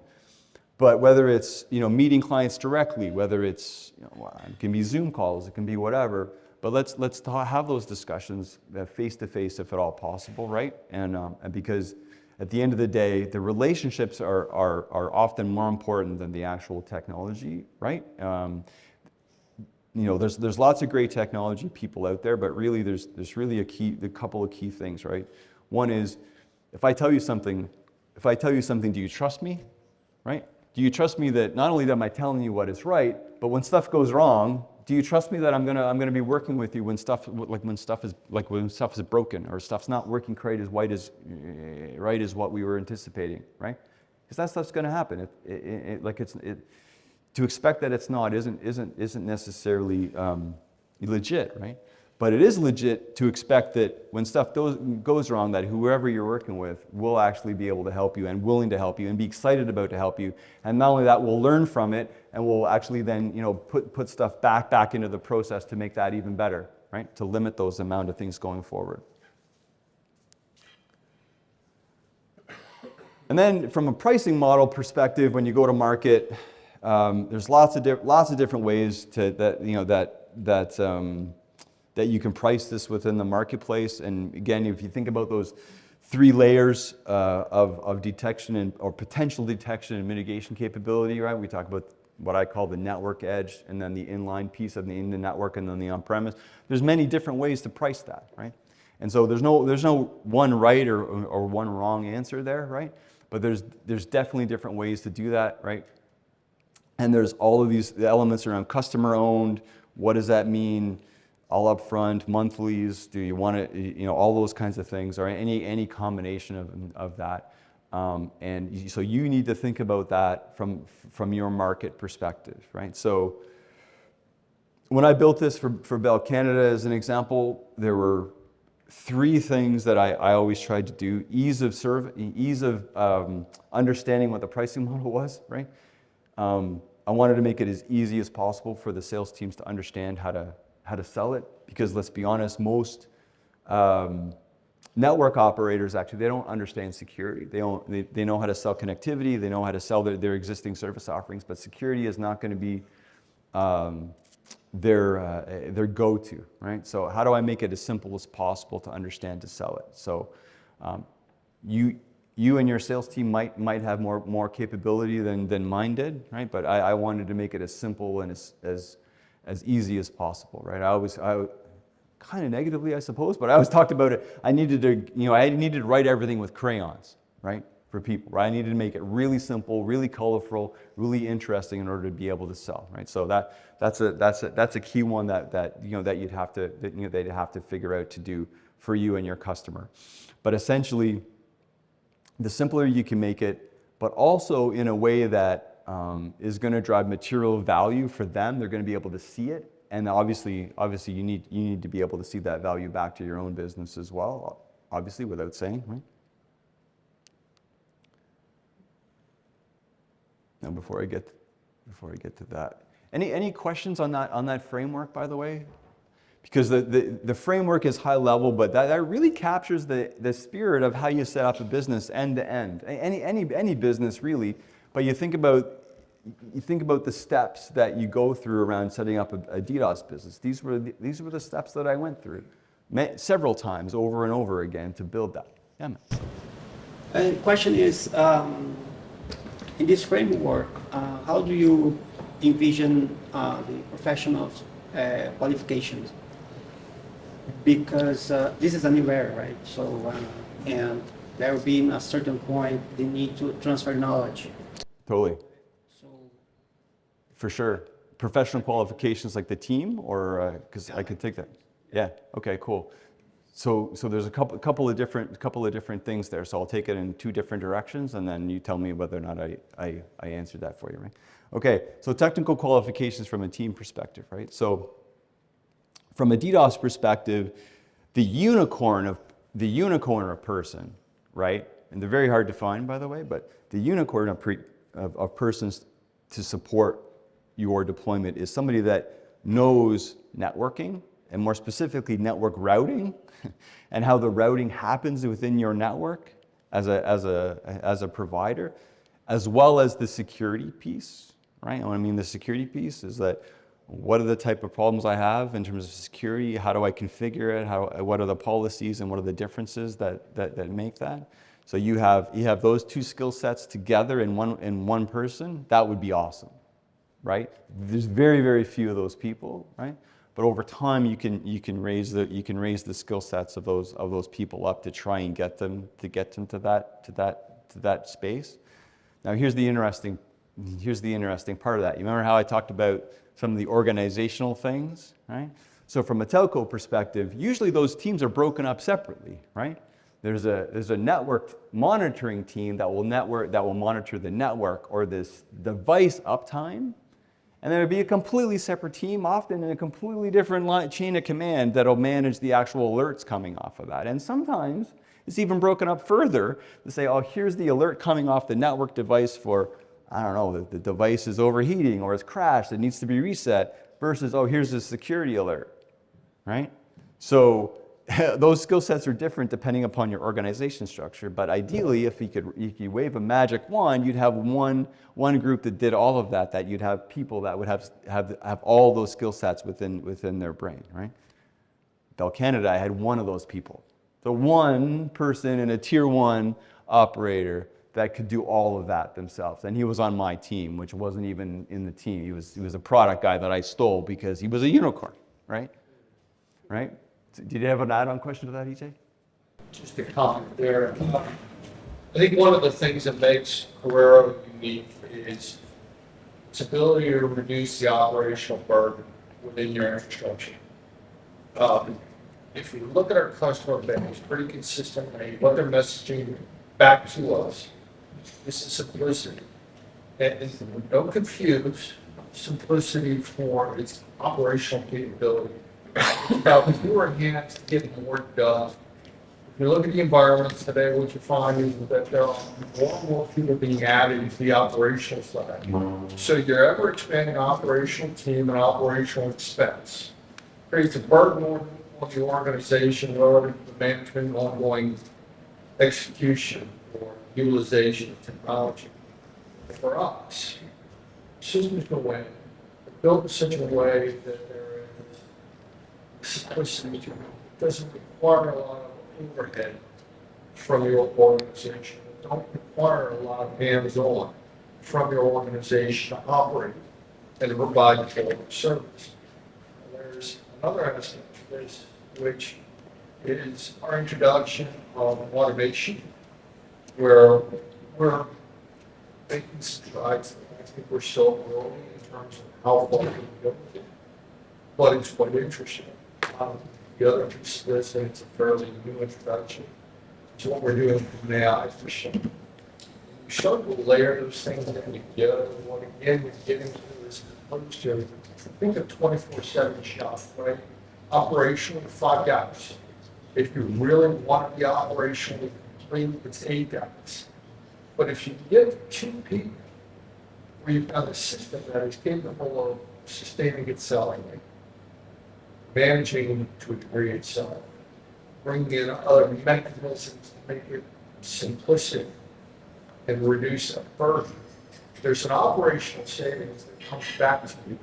But whether it's meeting clients directly, whether it's it can be Zoom calls, it can be whatever. But let's have those discussions face to face if at all possible, right? And because at the end of the day, the relationships are often more important than the actual technology, right? There's lots of great technology people out there, but really there's really a couple of key things, right? One is, if I tell you something, do you trust me, right? Do you trust me that not only am I telling you what is right, but when stuff goes wrong, do you trust me that I'm gonna be working with you when stuff is broken, or stuff's not working quite as right as what we were anticipating, right? Because that stuff's gonna happen. To expect that it's not isn't necessarily legit, right? But it is legit to expect that when stuff goes wrong, that whoever you're working with will actually be able to help you and willing to help you and be excited about to help you. And not only that, we'll learn from it, and we'll actually then put stuff back into the process to make that even better, right? To limit those amount of things going forward. And then from a pricing model perspective, when you go to market, there's lots of different ways that you can price this within the marketplace. And again, if you think about those 3 layers of detection or potential detection and mitigation capability, right? We talk about what I call the network edge, and then the inline piece of the network, and then the on-premise. There's many different ways to price that, right? And so there's no one right or one wrong answer there, right? But there's definitely different ways to do that, right? And there's all of these elements around customer owned. What does that mean? All upfront, monthlies, do you want it, all those kinds of things, or any combination of that. And so you need to think about that from your market perspective, right? So when I built this for Bell Canada as an example, there were 3 things that I always tried to do. Ease of understanding what the pricing model was, right? I wanted to make it as easy as possible for the sales teams to understand how to sell it, because let's be honest, most network operators actually, they don't understand security. They know how to sell connectivity, they know how to sell their existing service offerings, but security is not going to be their go-to, right? So how do I make it as simple as possible to understand to sell it? So you and your sales team might have more capability than mine did, right? But I wanted to make it as simple and as easy as possible, right? I kind of negatively, I suppose, but I always talked about it. I needed to write everything with crayons, right? For people, right? I needed to make it really simple, really colorful, really interesting in order to be able to sell, right? So that's a key one that you'd have to they'd have to figure out to do for you and your customer. But essentially, the simpler you can make it, but also in a way that is going to drive material value for them. They're going to be able to see it, and obviously you need to be able to see that value back to your own business as well. Obviously, without saying, right? Now, before I get to that, any questions on that framework, by the way? Because the framework is high level, but that really captures the spirit of how you set up a business end to end. Any business really, but you think about the steps that you go through around setting up a DDoS business. These were the steps that I went through several times over and over again to build that. Yeah, man.
And the question is, in this framework, how do you envision the professionals' qualifications? Because this is a new era, right? So, and there will be a certain point the need to transfer knowledge.
Totally.
So,
for sure. Professional qualifications like the team, or because I could take that. Yeah. Okay. Cool. So there's a couple of different things there. So I'll take it in two different directions, and then you tell me whether or not I answered that for you, right? Okay. So technical qualifications from a team perspective, right? So from a DDoS perspective, the unicorn of a person, right? And they're very hard to find, by the way, but the unicorn of persons to support your deployment is somebody that knows networking, and more specifically network routing, and how the routing happens within your network as a provider, as well as the security piece, right? And what I mean the security piece is that what are the type of problems I have in terms of security? How do I configure it? What are the policies and what are the differences that make that? So you have those two skill sets together in one person. That would be awesome, right? There's very, very few of those people, right? But over time, you can raise the skill sets of those people up to try and get them to that space. Now here's the interesting part of that. You remember how I talked about some of the organizational things, right? So from a telco perspective, usually those teams are broken up separately, right? There's a network monitoring team that will monitor the network or this device uptime. And there would be a completely separate team, often in a completely different chain of command, that'll manage the actual alerts coming off of that. And sometimes it's even broken up further to say, oh, here's the alert coming off the network device for, I don't know, the device is overheating or it's crashed, it needs to be reset, versus, oh, here's a security alert, right? So those skill sets are different depending upon your organization structure, but ideally, if you could wave a magic wand, you'd have one group that did all of that you'd have people that would have all those skill sets within their brain, right? Bell Canada, I had one of those people. So one person in a tier 1 operator that could do all of that themselves, and he was on my team, which wasn't even in the team. He was a product guy that I stole because he was a unicorn, right? Right? Did you have an add-on question to that, EJ?
Just a comment there. I think one of the things that makes Corero unique is its ability to reduce the operational burden within your infrastructure. If you look at our customer base pretty consistently, what they're messaging back to us is simplicity. And don't confuse simplicity for its operational capability. About fewer hands to get more done. If you look at the environment today, what you find is that there are more and more people being added to the operational side. So your ever expanding operational team and operational expense creates a burden on the organization relative to the management and ongoing execution or utilization of technology. For us, systems go in, built in such a way that they're simplicity doesn't require a lot of overhead from your organization. Don't require a lot of hands-on from your organization to operate and to provide quality service. There's another aspect of this, which is our introduction of automation, where we're making strides. I think we're still early in terms of how far we can go with it, but it's quite interesting. The other piece of this, and it's a fairly new introduction, to what we're doing from an AI perspective. We start to layer those things in together. What again we're getting to is opposed to think of 24/7 shop, right? Operational 5 guys. If you really want to be operationally complete, it's 8 guys. But if you get 2 people, where you've got a system that is capable of sustaining itself, managing to a degree itself, bringing in other mechanisms to make it simplistic and reduce the burden, there's an operational savings that comes back to you.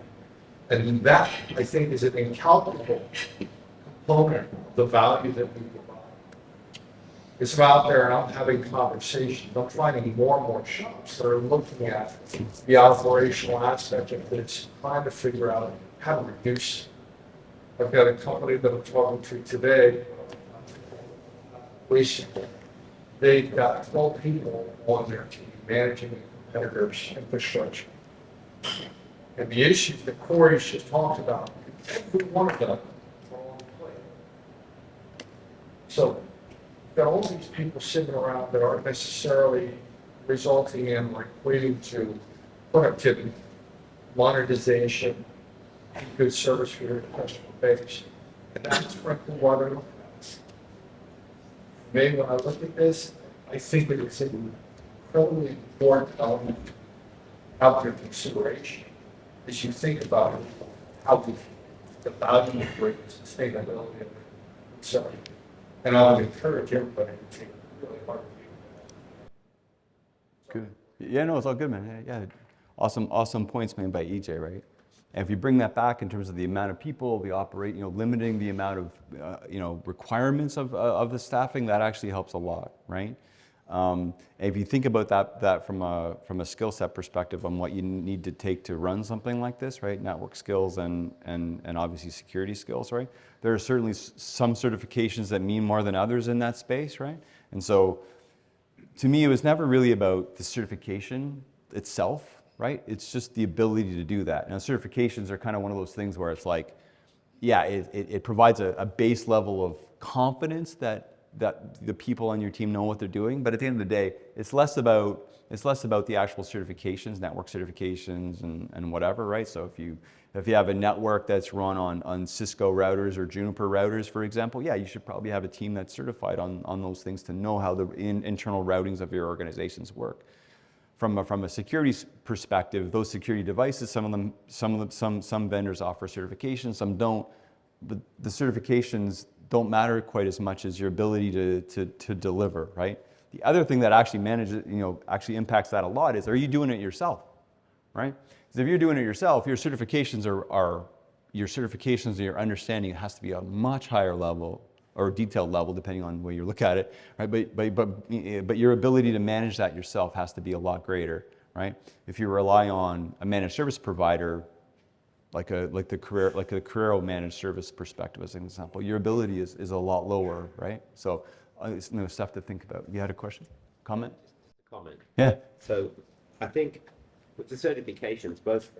And that, I think, is an incalculable component of the value that we provide. It's about there and I'm having conversations. I'm finding more and more shops that are looking at the operational aspect of this, trying to figure out how to reduce. I've got a company that I'm talking to today, recently. They've got 12 people on their team managing a competitor's infrastructure. And the issues that Corey's just talked about, every one of them are on the plate. So, you've got all these people sitting around that aren't necessarily resulting in or equating to productivity, monetization, and good service for your customer base. And that's frankly why they're looking at us. Maybe when I look at this, I think that it's an incredibly important element out there consideration as you think about how the value of great sustainability of it. So, and I would encourage everybody to take a really hard view.
Good. Yeah, no, it's all good, man. Yeah. Awesome points made by EJ, right? And if you bring that back in terms of the amount of people, limiting the amount of, requirements of the staffing, that actually helps a lot, right? And if you think about that from a skill set perspective on what you need to take to run something like this, right? Network skills and obviously security skills, right? There are certainly some certifications that mean more than others in that space, right? And so to me, it was never really about the certification itself, right? It's just the ability to do that. Now, certifications are kind of one of those things where it's like, yeah, it provides a base level of confidence that the people on your team know what they're doing. But at the end of the day, it's less about the actual certifications, network certifications and whatever, right? So if you have a network that's run on Cisco routers or Juniper routers, for example, yeah, you should probably have a team that's certified on those things to know how the internal routings of your organizations work. From a security perspective, those security devices, some vendors offer certifications, some don't. But the certifications don't matter quite as much as your ability to deliver, right? The other thing that actually impacts that a lot is, are you doing it yourself, right? Because if you're doing it yourself, your certifications and your understanding has to be a much higher level or detailed level, depending on where you look at it, right? But your ability to manage that yourself has to be a lot greater, right? If you rely on a managed service provider, like the Corero managed service perspective as an example, your ability is a lot lower, right? So it's stuff to think about. You had a question? Comment?
Comment.
Yeah.
So I think with the certifications, both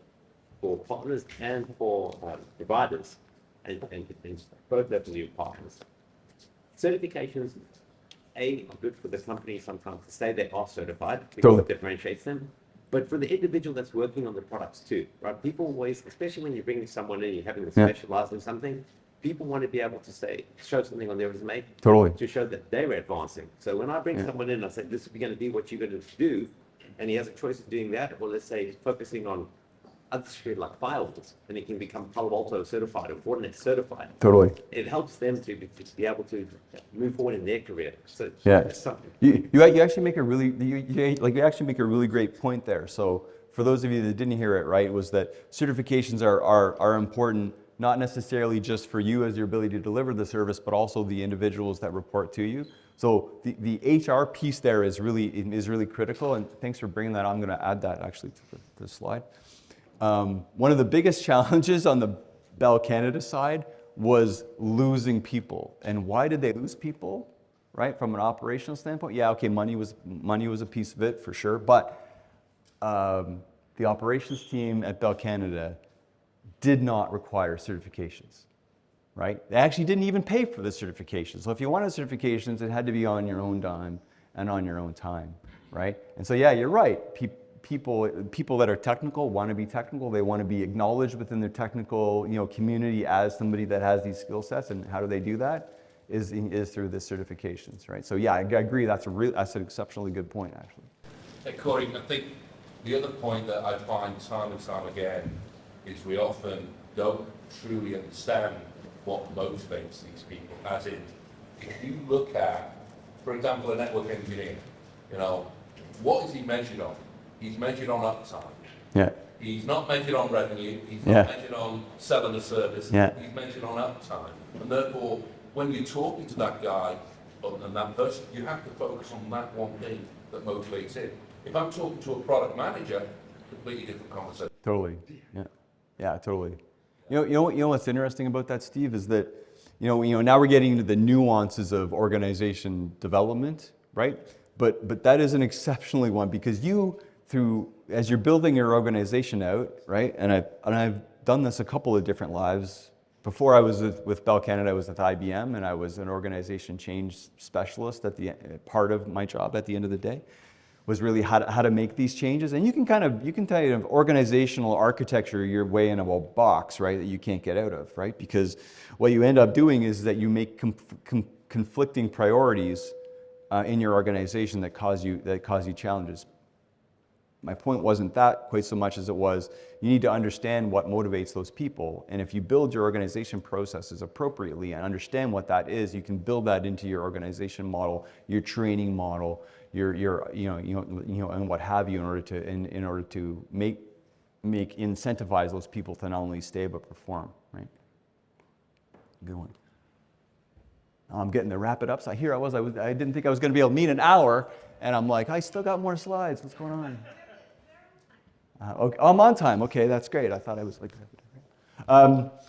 for partners and for providers, and both levels of your partners, certifications, are good for the company sometimes to say they are certified because
Totally.
it differentiates them. But for the individual that's working on the products too, right? People always, especially when you're bringing someone in, you're having them specialize in something, people want to be able to show something on their resume
Totally.
to show that they're advancing. So when I bring someone in, I say, this is going to be what you're going to do, and he has a choice of doing that, or let's say focusing on other security like firewalls, and he can become Palo Alto certified or Fortinet certified.
Totally.
It helps them to be able to move forward in their career. So
Yeah.
it's something.
You actually make a really great point there. So for those of you that didn't hear it, right, was that certifications are important, not necessarily just for you as your ability to deliver the service, but also the individuals that report to you. So the HR piece there is really critical, and thanks for bringing that on. I'm going to add that actually to the slide. One of the biggest challenges on the Bell Canada side was losing people. And why did they lose people? Right, from an operational standpoint, yeah, okay, money was a piece of it for sure, but the operations team at Bell Canada did not require certifications. Right? They actually didn't even pay for the certifications. So if you wanted certifications, it had to be on your own dime and on your own time, right? And so yeah, you're right. People that are technical want to be technical. They want to be acknowledged within their technical, community as somebody that has these skill sets. And how do they do that? Is through the certifications, right? So yeah, I agree. That's an exceptionally good point, actually.
Hey, Corey, I think the other point that I find time and time again is we often don't truly understand what motivates these people. As in, if you look at, for example, a network engineer, what is he measured on? He's measured on uptime.
Yeah.
He's not measured on revenue. He's
Yeah.
not measured on selling a service.
Yeah.
He's measured on uptime. And therefore, when you're talking to that guy and that person, you have to focus on that one thing that motivates him. If I'm talking to a product manager, completely different conversation.
Totally. Yeah, totally. You know what's interesting about that, Steve, is that now we're getting into the nuances of organization development, right? But that is an exceptionally one, because as you're building your organization out, right? And I've done this a couple of different lives. Before I was with Bell Canada, I was with IBM, and I was an organization change specialist part of my job at the end of the day. Was really how to make these changes. And you can tell you organizational architecture your way in a box, right, that you can't get out of, right? Because what you end up doing is that you make conflicting priorities in your organization that cause you challenges. My point wasn't that quite so much as it was you need to understand what motivates those people. And if you build your organization processes appropriately and understand what that is, you can build that into your organization model, your training model, and what have you, in order to incentivize those people to not only stay but perform, right? Good one. I'm getting to wrap it up. So here I didn't think I was going to be able to meet an hour, and I'm like, I still got more slides. What's going on? Okay, I'm on time. Okay, that's great. I thought I was like.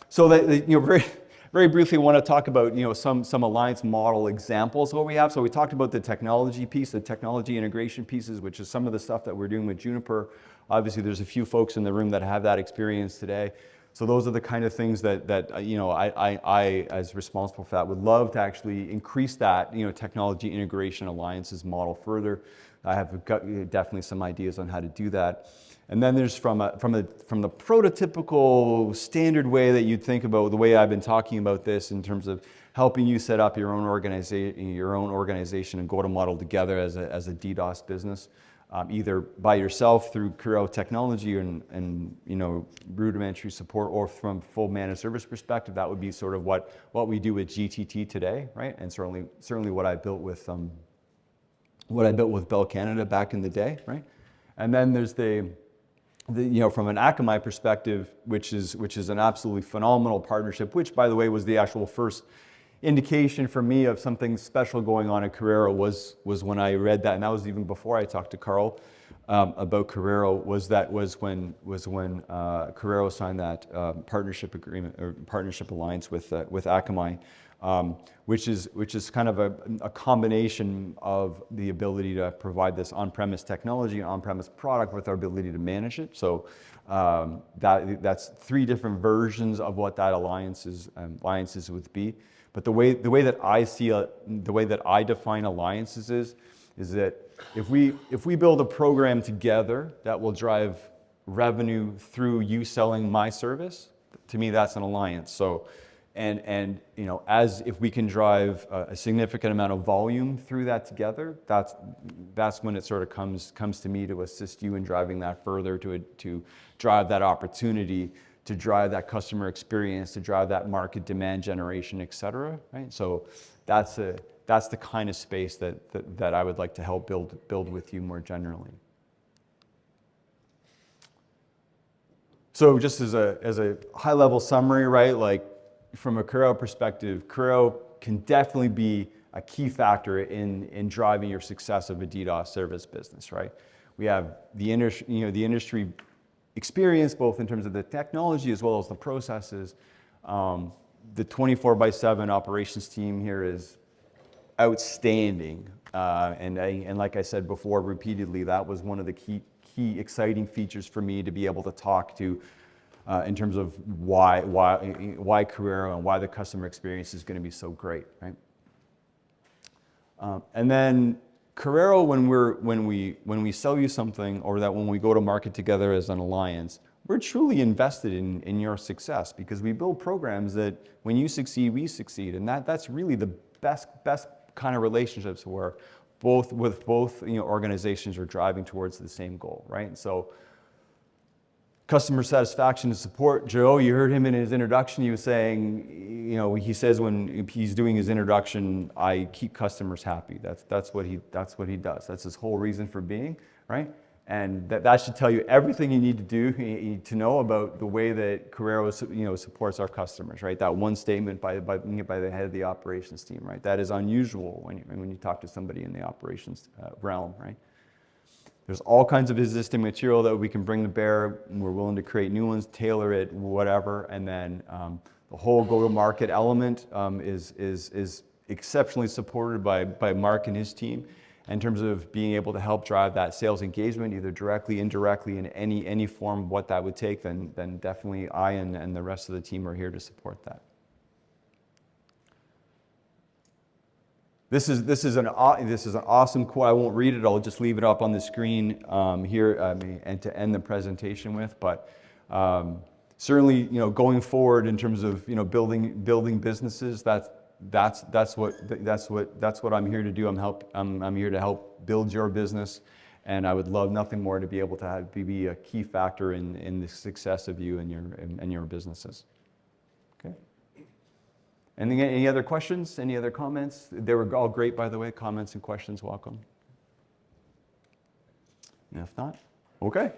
So very. Very briefly, I want to talk about some alliance model examples of what we have. So we talked about the technology piece, the technology integration pieces, which is some of the stuff that we're doing with Juniper. Obviously, there's a few folks in the room that have that experience today. So those are the kind of things that I, as responsible for that, would love to actually increase that technology integration alliances model further. I have definitely some ideas on how to do that. And then there's from the prototypical standard way that you'd think about the way I've been talking about this in terms of helping you set up your own organization and go to model together as a DDoS business, either by yourself through Corero technology and rudimentary support, or from full managed service perspective. That would be sort of what we do with GTT today, right? And certainly what I built with Bell Canada back in the day, right? And then there's from an Akamai perspective, which is an absolutely phenomenal partnership, which, by the way, was the actual first indication for me of something special going on at Corero was when I read that, and that was even before I talked to Carl about Corero. Was when Corero signed that partnership agreement or partnership alliance with Akamai. Which is kind of a combination of the ability to provide this on-premise technology and on-premise product with our ability to manage it. So that's three different versions of what that alliances would be. But the way that I see the way that I define alliances is that if we build a program together that will drive revenue through you selling my service, to me that's an alliance. So. And as if we can drive a significant amount of volume through that together, that's when it sort of comes to me to assist you in driving that further, to drive that opportunity, to drive that customer experience, to drive that market demand generation, et cetera, right? So that's the kind of space that I would like to help build with you more generally. So just as a high level summary, right? Like, from a Corero perspective, Corero can definitely be a key factor in driving your success of a DDoS service business, right? We have the industry experience, both in terms of the technology as well as the processes. The 24/7 operations team here is outstanding. And like I said before, repeatedly, that was one of the key exciting features for me to be able to talk to in terms of why Corero and why the customer experience is going to be so great, right? And then Corero, when we sell you something, or that when we go to market together as an alliance, we're truly invested in your success, because we build programs that when you succeed, we succeed, and that's really the best kind of relationships where both organizations are driving towards the same goal, right? So customer satisfaction and support. Joe, you heard him in his introduction. He was saying, he says when he's doing his introduction, I keep customers happy. That's what he does. That's his whole reason for being, right? And that should tell you everything you need to do to know about the way that Corero, supports our customers, right? That one statement by the head of the operations team, right? That is unusual when you talk to somebody in the operations realm, right? There's all kinds of existing material that we can bring to bear. We're willing to create new ones, tailor it, whatever. And then the whole go-to-market element is exceptionally supported by Mark and his team in terms of being able to help drive that sales engagement, either directly, indirectly, in any form, what that would take. Then definitely I and the rest of the team are here to support that. This is an awesome quote. I won't read it. I'll just leave it up on the screen here, and to end the presentation with. But certainly, going forward in terms of building businesses, that's what I'm here to do. I'm here to help build your business, and I would love nothing more to be able to be a key factor in the success of you and your businesses. Okay. Any other questions? Any other comments? They were all great, by the way. Comments and questions, welcome. And if not, okay.